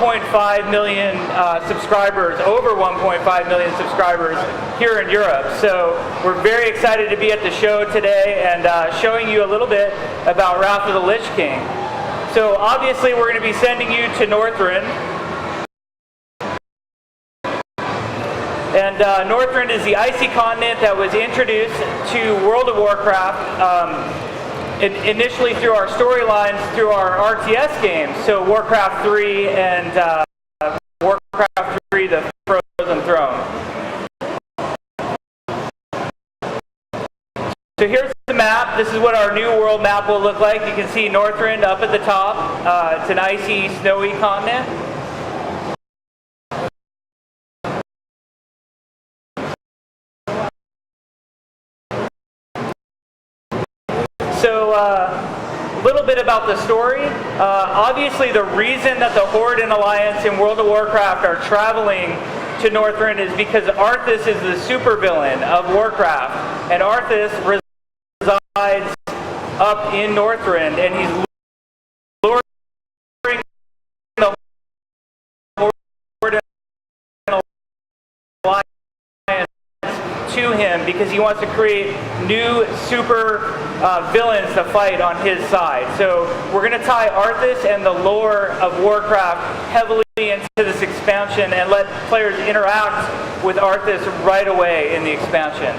1.5 million subscribers, over 1.5 million subscribers here in Europe. So we're very excited to be at the show today and showing you a little bit about Wrath of the Lich King. So obviously we're going to be sending you to Northrend. And Northrend is the icy continent that was introduced to World of Warcraft initially through our storylines, through our RTS games. So Warcraft 3 and Warcraft 3, the Frozen Throne. So here's the map. This is what our new world map will look like. You can see Northrend up at the top. It's an icy, snowy continent. So a little bit about the story. Obviously the reason that the Horde and Alliance in World of Warcraft are traveling to Northrend is because Arthas is the supervillain of Warcraft. And Arthas resides up in Northrend, and he's luring the Horde and Alliance to him because he wants to create new super villains to fight on his side. So we're going to tie Arthas and the lore of Warcraft heavily into this expansion and let players interact with Arthas right away in the expansion.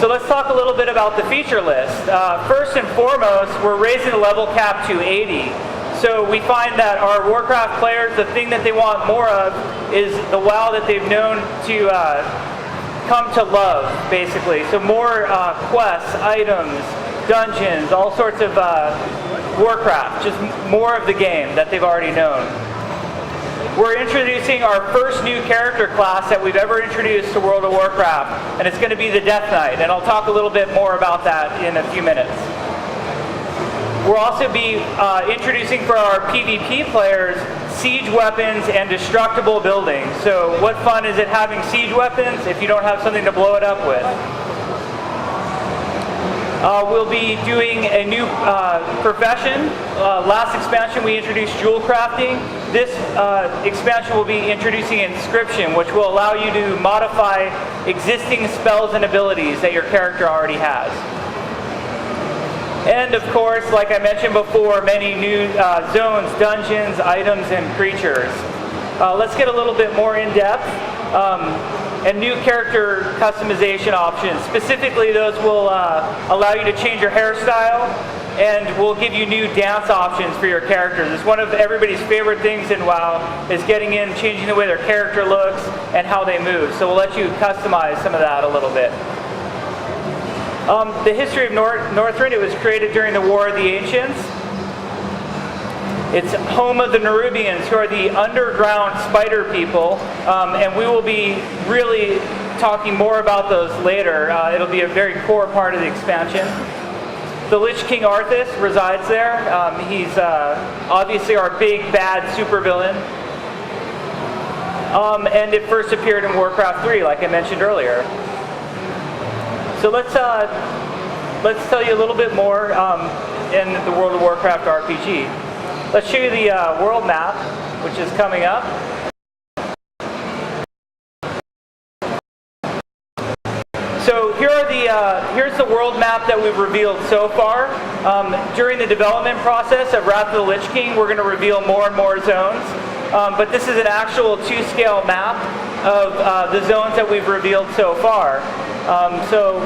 So let's talk a little bit about the feature list. First and foremost, we're raising the level cap to 80. So we find that our Warcraft players, the thing that they want more of is the WoW that they've known to come to love, basically. So more quests, items, dungeons, all sorts of Warcraft, just more of the game that they've already known. We're introducing our first new character class that we've ever introduced to World of Warcraft, and it's going to be the Death Knight, and I'll talk a little bit more about that in a few minutes. We'll also be introducing for our PvP players siege weapons and destructible buildings. So what fun is it having siege weapons if you don't have something to blow it up with? We'll be doing a new profession. Last expansion we introduced jewel crafting. This expansion will be introducing inscription, which will allow you to modify existing spells and abilities that your character already has. And of course, like I mentioned before, many new zones, dungeons, items, and creatures. Let's get a little bit more in depth. And new character customization options. Specifically, those will allow you to change your hairstyle, and we'll give you new dance options for your characters. It's one of everybody's favorite things in WoW, is getting in, changing the way their character looks and how they move. So we'll let you customize some of that a little bit. The history of Northrend, it was created during the War of the Ancients. It's home of the Nerubians, who are the underground spider people, and we will be really talking more about those later. It'll be a very core part of the expansion. The Lich King Arthas resides there. He's obviously our big bad supervillain. And it first appeared in Warcraft 3, like I mentioned earlier. So let's tell you a little bit more in the World of Warcraft RPG. Let's show you the world map, which is coming up. So here's the world map that we've revealed so far. During the development process of Wrath of the Lich King, we're going to reveal more and more zones. But this is an actual 2-scale map of the zones that we've revealed so far. So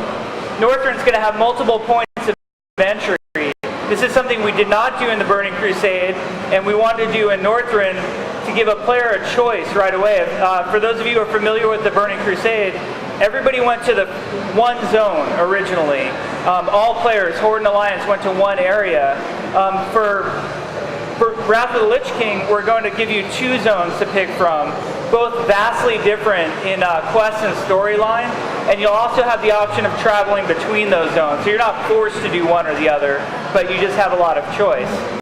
Northrend's going to have multiple points of entry. This is something we did not do in the Burning Crusade, and we wanted to do in Northrend to give a player a choice right away. For those of you who are familiar with the Burning Crusade, everybody went to the one zone originally. All players, Horde and Alliance, went to one area. For Wrath of the Lich King, we're going to give you 2 zones to pick from, both vastly different in quest and storyline, and you'll also have the option of traveling between those zones. So you're not forced to do one or the other, but you just have a lot of choice.